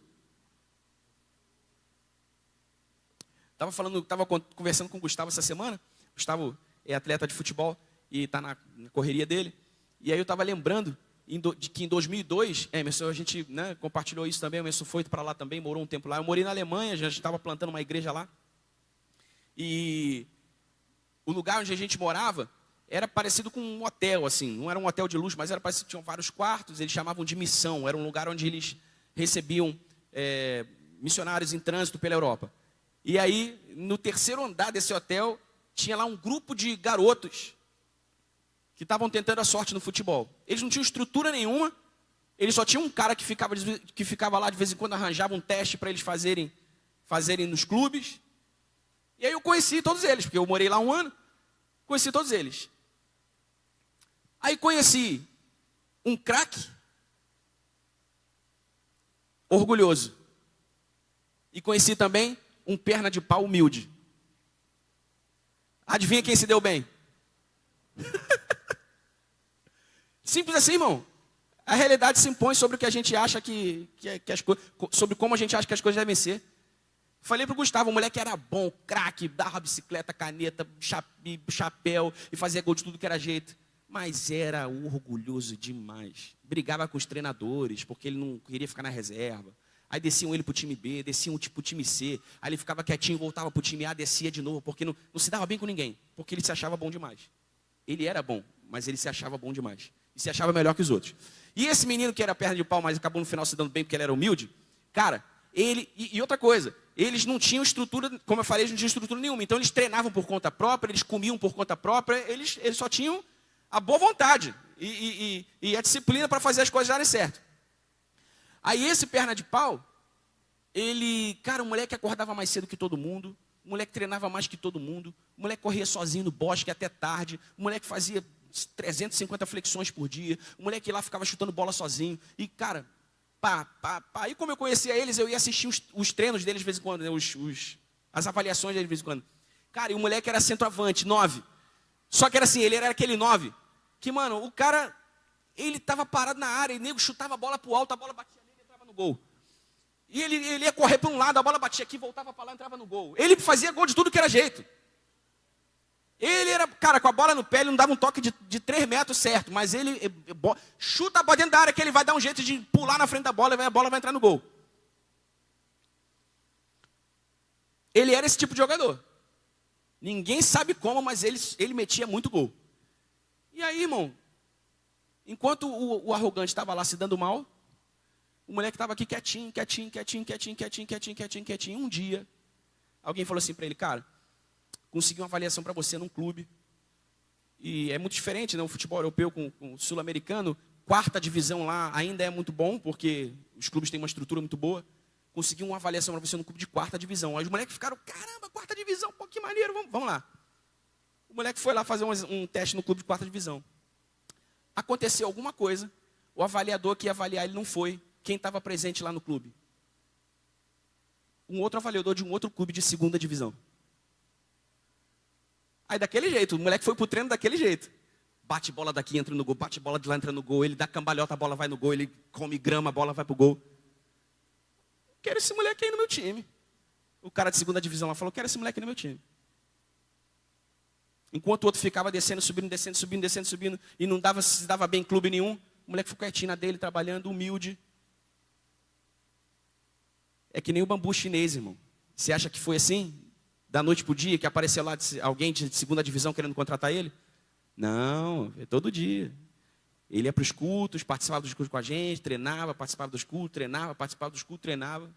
Estava conversando com o Gustavo essa semana. Gustavo é atleta de futebol e está na correria dele. E aí eu estava lembrando que em 2002, Emerson, a gente, né, compartilhou isso também, o Emerson foi para lá também, morou um tempo lá. Eu morei na Alemanha, já estava plantando uma igreja lá. E o lugar onde a gente morava era parecido com um hotel, assim. Não era um hotel de luxo, mas era parecido, tinham vários quartos, eles chamavam de missão. Era um lugar onde eles recebiam missionários em trânsito pela Europa. E aí, no terceiro andar desse hotel, tinha lá um grupo de garotos que estavam tentando a sorte no futebol. Eles não tinham estrutura nenhuma, eles só tinham um cara que ficava lá de vez em quando, arranjava um teste para eles fazerem nos clubes. E aí eu conheci todos eles, porque eu morei lá um ano, conheci todos eles. Aí conheci um craque orgulhoso. E conheci também um perna de pau humilde. Adivinha quem se deu bem? Simples assim, irmão. A realidade se impõe sobre o que a gente acha que as coisas, sobre como a gente acha que as coisas devem ser. Falei pro Gustavo, o moleque era bom, craque, dava bicicleta, caneta, chapéu e fazia gol de tudo que era jeito. Mas era orgulhoso demais. Brigava com os treinadores, porque ele não queria ficar na reserva. Aí desciam ele pro time B, desciam pro time C. Aí ele ficava quietinho, voltava pro time A, descia de novo, porque não se dava bem com ninguém. Porque ele se achava bom demais. Ele era bom, mas ele se achava bom demais. E se achava melhor que os outros. E esse menino que era perna de pau, mas acabou no final se dando bem porque ele era humilde, cara, ele... E outra coisa, eles não tinham estrutura, como eu falei, eles não tinham estrutura nenhuma. Então eles treinavam por conta própria, eles comiam por conta própria, eles só tinham a boa vontade e a disciplina para fazer as coisas darem certo. Aí esse perna de pau, cara, o moleque acordava mais cedo que todo mundo, o moleque treinava mais que todo mundo, o moleque corria sozinho no bosque até tarde, o moleque fazia 350 flexões por dia, o moleque lá ficava chutando bola sozinho, e cara, aí como eu conhecia eles, eu ia assistir os treinos deles de vez em quando, né, as avaliações deles de vez em quando. Cara, e o moleque era centroavante, 9, só que era assim, ele era aquele 9, que mano, o cara, ele estava parado na área, e o nego chutava a bola pro alto, a bola batia nele e entrava no gol. E ele ia correr para um lado, a bola batia aqui, voltava para lá, entrava no gol. Ele fazia gol de tudo que era jeito. Ele era, cara, com a bola no pé, ele não dava um toque de 3 metros certo, mas ele chuta a bola dentro da área que ele vai dar um jeito de pular na frente da bola e a bola vai entrar no gol. Ele era esse tipo de jogador. Ninguém sabe como, mas ele metia muito gol. E aí, irmão, enquanto o arrogante estava lá se dando mal, o moleque estava aqui quietinho. Um dia, alguém falou assim para ele, cara, consegui uma avaliação para você num clube. E é muito diferente, né? O futebol europeu com o sul-americano. 4ª divisão lá ainda é muito bom, porque os clubes têm uma estrutura muito boa. Consegui uma avaliação para você num clube de 4ª divisão. Aí os moleques ficaram, caramba, 4ª divisão, pô, que maneiro, vamos lá. O moleque foi lá fazer um teste no clube de 4ª divisão. Aconteceu alguma coisa, o avaliador que ia avaliar ele não foi. Quem estava presente lá no clube? Um outro avaliador de um outro clube de 2ª divisão. Aí daquele jeito, o moleque foi pro treino daquele jeito. Bate bola daqui, entra no gol, bate bola de lá, entra no gol. Ele dá cambalhota, a bola vai no gol. Ele come grama, a bola vai pro gol. Quero esse moleque aí no meu time. O cara de 2ª divisão lá falou, quero esse moleque no meu time. Enquanto o outro ficava descendo, subindo, e não se dava bem em clube nenhum, o moleque ficou quietinho na dele, trabalhando, humilde. É que nem o bambu chinês, irmão. Você acha que foi assim? Da noite para o dia, que apareceu lá alguém de 2ª divisão querendo contratar ele? Não, é todo dia. Ele ia para os cultos, participava dos cultos com a gente, treinava, participava dos cultos, treinava, participava dos cultos, treinava.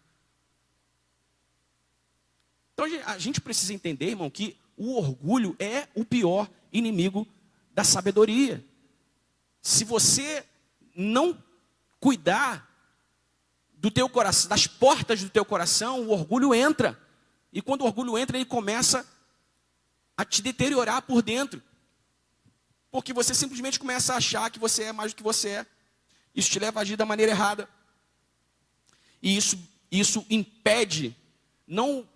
Então a gente precisa entender, irmão, que o orgulho é o pior inimigo da sabedoria. Se você não cuidar do teu coração, das portas do teu coração, o orgulho entra. E quando o orgulho entra, ele começa a te deteriorar por dentro. Porque você simplesmente começa a achar que você é mais do que você é. Isso te leva a agir da maneira errada. E isso impede, não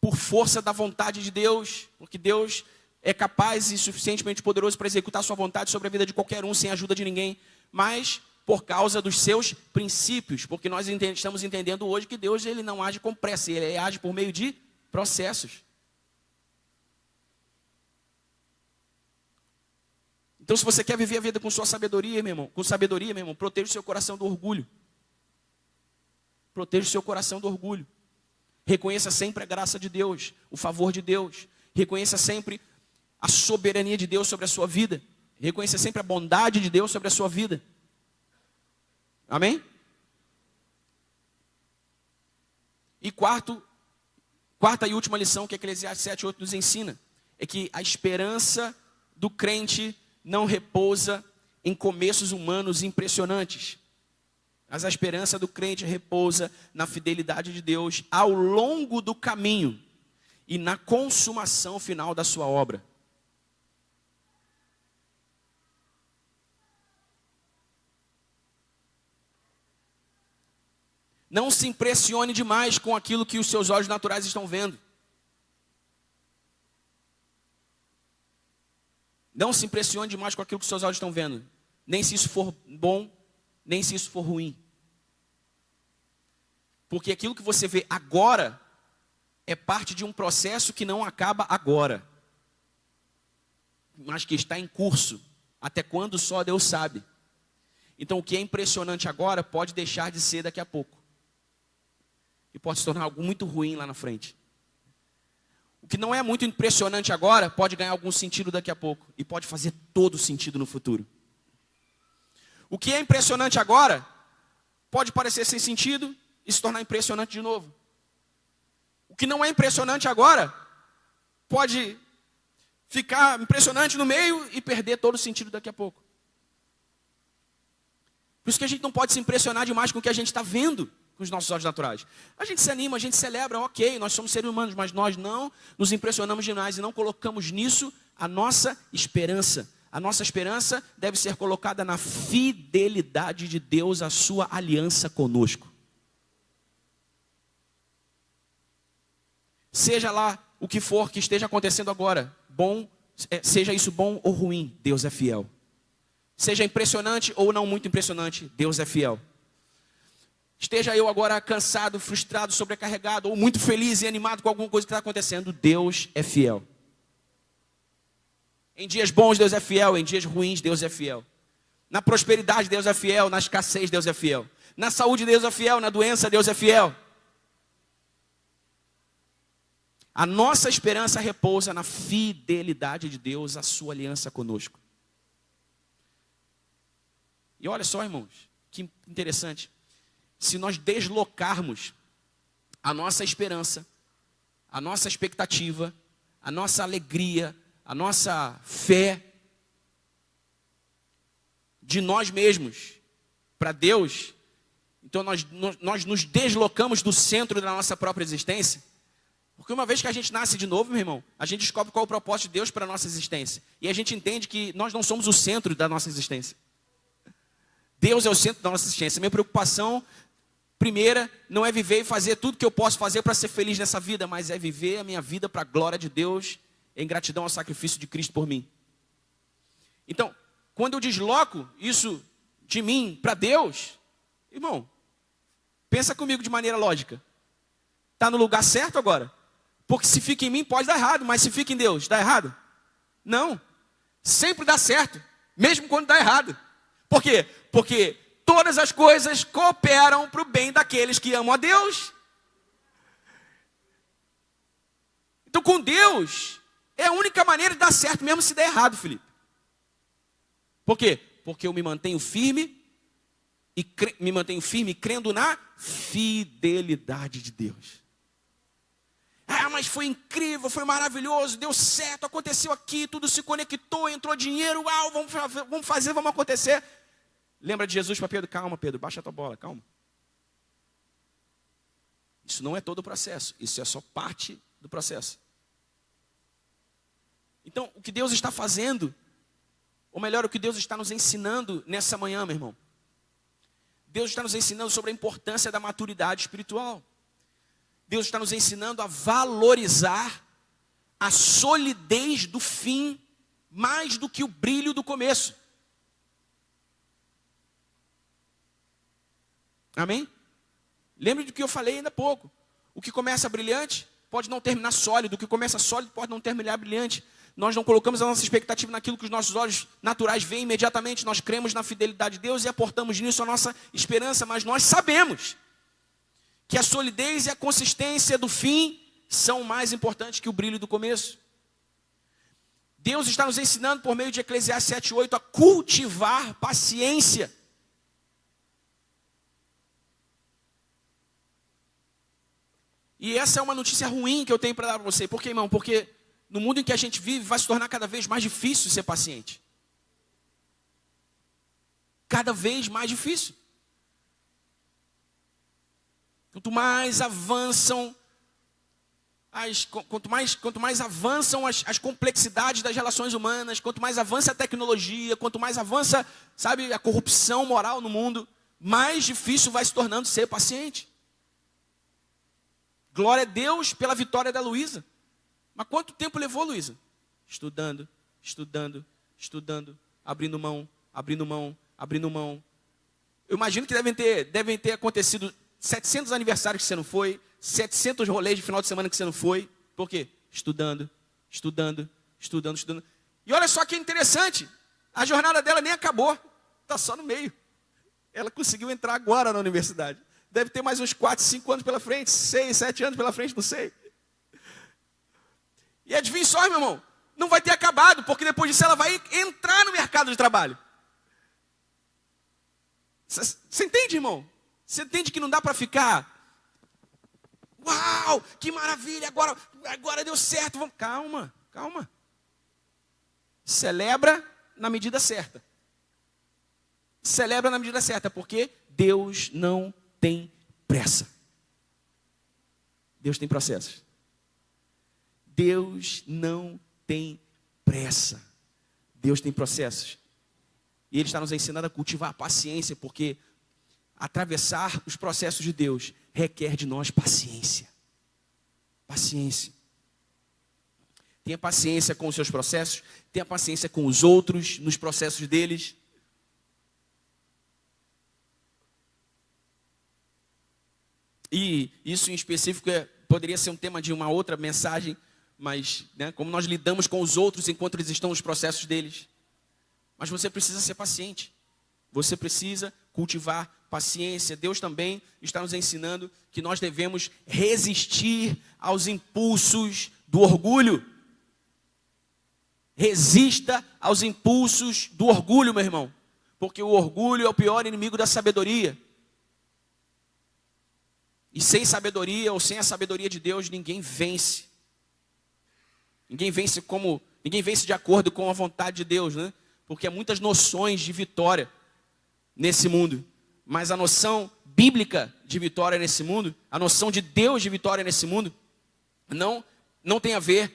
por força da vontade de Deus, porque Deus é capaz e suficientemente poderoso para executar a sua vontade sobre a vida de qualquer um, sem a ajuda de ninguém, mas por causa dos seus princípios, porque nós estamos entendendo hoje que Deus ele não age com pressa, ele age por meio de processos. Então, se você quer viver a vida com sua sabedoria, meu irmão, proteja o seu coração do orgulho. Proteja o seu coração do orgulho. Reconheça sempre a graça de Deus, o favor de Deus. Reconheça sempre a soberania de Deus sobre a sua vida. Reconheça sempre a bondade de Deus sobre a sua vida. Amém? E quarta e última lição que Eclesiastes 7:8 nos ensina é que a esperança do crente não repousa em começos humanos impressionantes. Mas a esperança do crente repousa na fidelidade de Deus ao longo do caminho e na consumação final da sua obra. Não se impressione demais com aquilo que os seus olhos naturais estão vendo. Não se impressione demais com aquilo que os seus olhos estão vendo. Nem se isso for bom, nem se isso for ruim. Porque aquilo que você vê agora é parte de um processo que não acaba agora, mas que está em curso, até quando só Deus sabe. Então o que é impressionante agora pode deixar de ser daqui a pouco. E pode se tornar algo muito ruim lá na frente. O que não é muito impressionante agora pode ganhar algum sentido daqui a pouco. E pode fazer todo sentido no futuro. O que é impressionante agora pode parecer sem sentido e se tornar impressionante de novo. O que não é impressionante agora pode ficar impressionante no meio e perder todo o sentido daqui a pouco. Por isso que a gente não pode se impressionar demais com o que a gente está vendo com os nossos olhos naturais. A gente se anima, a gente celebra, ok, nós somos seres humanos, mas nós não nos impressionamos demais e não colocamos nisso a nossa esperança. A nossa esperança deve ser colocada na fidelidade de Deus, a sua aliança conosco. Seja lá o que for que esteja acontecendo agora, seja isso bom ou ruim, Deus é fiel. Seja impressionante ou não muito impressionante, Deus é fiel. Esteja eu agora cansado, frustrado, sobrecarregado, ou muito feliz e animado com alguma coisa que está acontecendo, Deus é fiel. Em dias bons, Deus é fiel. Em dias ruins, Deus é fiel. Na prosperidade, Deus é fiel. Na escassez, Deus é fiel. Na saúde, Deus é fiel. Na doença, Deus é fiel. A nossa esperança repousa na fidelidade de Deus, a sua aliança conosco. E olha só, irmãos, que interessante. Se nós deslocarmos a nossa esperança, a nossa expectativa, a nossa alegria, a nossa fé de nós mesmos para Deus, então nós nos deslocamos do centro da nossa própria existência. Porque uma vez que a gente nasce de novo, meu irmão, a gente descobre qual é o propósito de Deus para a nossa existência. E a gente entende que nós não somos o centro da nossa existência. Deus é o centro da nossa existência. Minha preocupação primeira não é viver e fazer tudo que eu posso fazer para ser feliz nessa vida, mas é viver a minha vida para a glória de Deus, em gratidão ao sacrifício de Cristo por mim. Então, quando eu desloco isso de mim para Deus, irmão, pensa comigo de maneira lógica. Está no lugar certo agora? Porque se fica em mim pode dar errado, mas se fica em Deus, dá errado? Não. Sempre dá certo, mesmo quando dá errado. Por quê? Porque todas as coisas cooperam para o bem daqueles que amam a Deus. Então, com Deus, é a única maneira de dar certo, mesmo se der errado, Felipe. Por quê? Porque eu me mantenho firme crendo na fidelidade de Deus. Ah, mas foi incrível, foi maravilhoso, deu certo, aconteceu aqui, tudo se conectou, entrou dinheiro, uau, vamos fazer, vamos acontecer. Lembra de Jesus para Pedro? Calma, Pedro, baixa a tua bola, calma. Isso não é todo o processo, isso é só parte do processo. Então, o que Deus está fazendo, ou melhor, o que Deus está nos ensinando nessa manhã, meu irmão. Deus está nos ensinando sobre a importância da maturidade espiritual. Deus está nos ensinando a valorizar a solidez do fim mais do que o brilho do começo. Amém? Lembre do que eu falei ainda há pouco. O que começa brilhante pode não terminar sólido. O que começa sólido pode não terminar brilhante. Nós não colocamos a nossa expectativa naquilo que os nossos olhos naturais veem imediatamente. Nós cremos na fidelidade de Deus e aportamos nisso a nossa esperança. Mas nós sabemos que a solidez e a consistência do fim são mais importantes que o brilho do começo. Deus está nos ensinando por meio de Eclesiastes 7:8 a cultivar paciência. E essa é uma notícia ruim que eu tenho para dar para você. Por quê, irmão? Porque no mundo em que a gente vive vai se tornar cada vez mais difícil ser paciente. Cada vez mais difícil. Quanto mais avançam quanto mais avançam as complexidades das relações humanas, quanto mais avança a tecnologia, quanto mais avança, sabe, a corrupção moral no mundo, mais difícil vai se tornando ser paciente. Glória a Deus pela vitória da Luísa. Mas quanto tempo levou, Luísa? Estudando, abrindo mão. Eu imagino que devem ter acontecido 700 aniversários que você não foi, 700 rolês de final de semana que você não foi. Por quê? Estudando. E olha só que interessante, a jornada dela nem acabou, está só no meio. Ela conseguiu entrar agora na universidade. Deve ter mais uns 4, 5 anos pela frente, 6, 7 anos pela frente, não sei. E adivinha só, meu irmão, não vai ter acabado, porque depois disso ela vai entrar no mercado de trabalho. Você entende, irmão? Você entende que não dá para ficar... Uau, que maravilha, agora deu certo. Vamos... Calma. Celebra na medida certa. Porque Deus não tem pressa. Deus tem processos. Deus não tem pressa. Deus tem processos. E Ele está nos ensinando a cultivar a paciência, porque atravessar os processos de Deus requer de nós paciência. Paciência. Tenha paciência com os seus processos, tenha paciência com os outros, nos processos deles. E isso em específico poderia ser um tema de uma outra mensagem, mas como nós lidamos com os outros enquanto eles estão nos processos deles. Mas você precisa ser paciente. Você precisa cultivar paciência. Deus também está nos ensinando que nós devemos resistir aos impulsos do orgulho. Resista aos impulsos do orgulho, meu irmão. Porque o orgulho é o pior inimigo da sabedoria. E sem sabedoria ou sem a sabedoria de Deus, ninguém vence. Ninguém vence de acordo com a vontade de Deus, né? Porque há muitas noções de vitória nesse mundo. Mas a noção bíblica de vitória nesse mundo, a noção de Deus de vitória nesse mundo, não tem a ver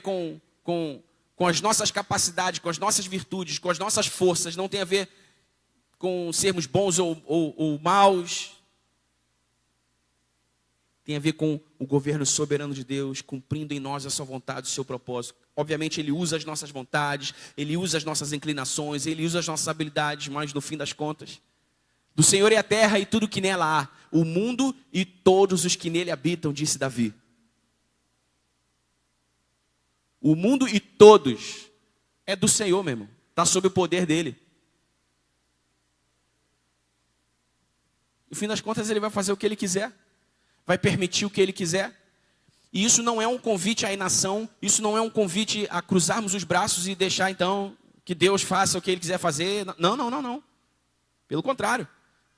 com as nossas capacidades, com as nossas virtudes, com as nossas forças, não tem a ver com sermos bons ou maus. Tem a ver com o governo soberano de Deus, cumprindo em nós a sua vontade, o seu propósito. Obviamente Ele usa as nossas vontades, Ele usa as nossas inclinações, Ele usa as nossas habilidades, mas no fim das contas, do Senhor é a terra e tudo que nela há, o mundo e todos os que nele habitam, disse Davi. O mundo e todos é do Senhor, meu irmão. Está sob o poder dEle. No fim das contas, Ele vai fazer o que Ele quiser. Vai permitir o que Ele quiser. E isso não é um convite à inação. Isso não é um convite a cruzarmos os braços e deixar, então, que Deus faça o que Ele quiser fazer. Não. Pelo contrário.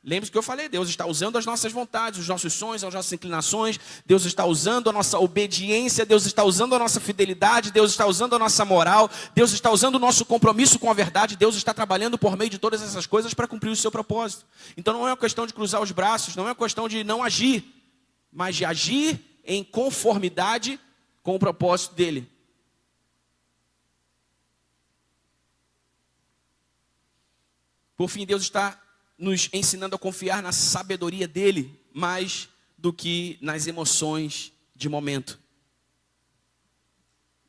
Lembre-se que eu falei, Deus está usando as nossas vontades, os nossos sonhos, as nossas inclinações. Deus está usando a nossa obediência. Deus está usando a nossa fidelidade. Deus está usando a nossa moral. Deus está usando o nosso compromisso com a verdade. Deus está trabalhando por meio de todas essas coisas para cumprir o seu propósito. Então não é uma questão de cruzar os braços, não é uma questão de não agir, mas de agir em conformidade com o propósito dEle. Por fim, Deus está nos ensinando a confiar na sabedoria dEle, mais do que nas emoções de momento.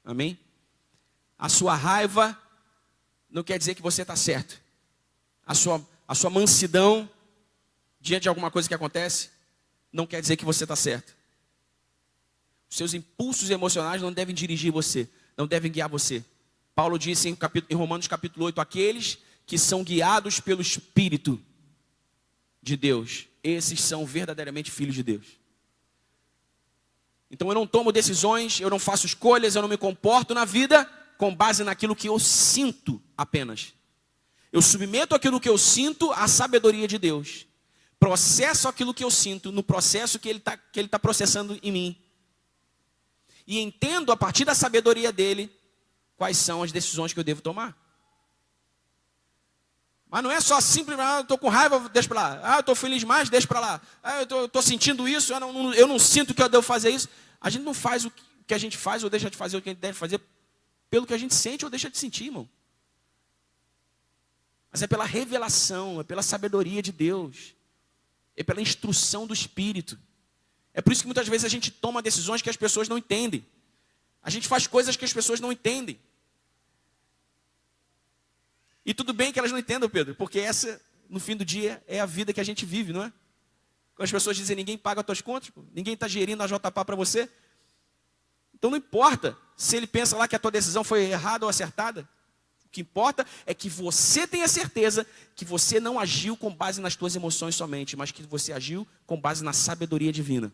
Amém? A sua raiva não quer dizer que você está certo. A sua mansidão diante de alguma coisa que acontece não quer dizer que você está certo. Os seus impulsos emocionais não devem dirigir você. não devem guiar você. Paulo disse em Romanos capítulo 8, aqueles que são guiados pelo Espírito de Deus, esses são verdadeiramente filhos de Deus. Então eu não tomo decisões, eu não faço escolhas, eu não me comporto na vida com base naquilo que eu sinto apenas. Eu submeto aquilo que eu sinto à sabedoria de Deus. Processo aquilo que eu sinto no processo que Ele tá processando em mim. E entendo a partir da sabedoria dEle quais são as decisões que eu devo tomar. Mas não é só simples, eu estou com raiva, deixa para lá. Eu estou feliz mais, deixa para lá. Eu estou sentindo isso, eu não sinto que eu devo fazer isso. A gente não faz o que a gente faz ou deixa de fazer o que a gente deve fazer pelo que a gente sente ou deixa de sentir, irmão. Mas é pela revelação, é pela sabedoria de Deus. É pela instrução do Espírito. É por isso que muitas vezes a gente toma decisões que as pessoas não entendem. A gente faz coisas que as pessoas não entendem. E tudo bem que elas não entendam, Pedro, porque essa, no fim do dia, é a vida que a gente vive, não é? Quando as pessoas dizem, ninguém paga as tuas contas, ninguém está gerindo a JPA para você. Então não importa se ele pensa lá que a tua decisão foi errada ou acertada. O que importa é que você tenha certeza que você não agiu com base nas tuas emoções somente, mas que você agiu com base na sabedoria divina.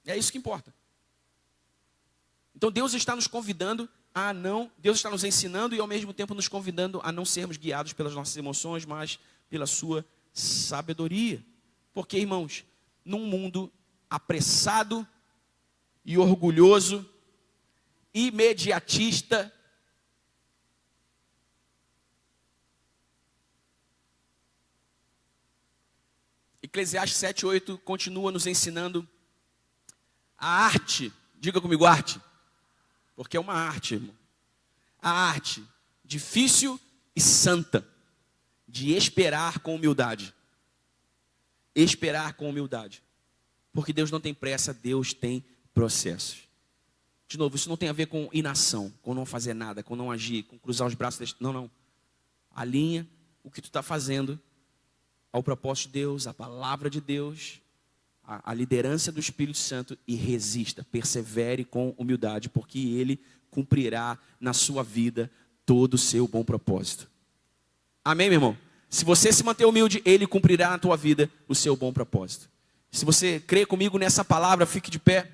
É isso que importa. Então Deus está nos convidando Deus está nos ensinando e ao mesmo tempo nos convidando a não sermos guiados pelas nossas emoções, mas pela sua sabedoria. Porque, irmãos, num mundo apressado e orgulhoso, imediatista, Eclesiastes 7:8 continua nos ensinando a arte, diga comigo arte, porque é uma arte, irmão. A arte difícil e santa de esperar com humildade. Esperar com humildade. Porque Deus não tem pressa, Deus tem processos. De novo, isso não tem a ver com inação, com não fazer nada, com não agir, com cruzar os braços. Não. Alinha o que tu está fazendo ao propósito de Deus, à palavra de Deus, a liderança do Espírito Santo e resista, persevere com humildade, porque Ele cumprirá na sua vida todo o seu bom propósito. Amém, meu irmão? Se você se manter humilde, Ele cumprirá na tua vida o seu bom propósito. Se você crê comigo nessa palavra, fique de pé.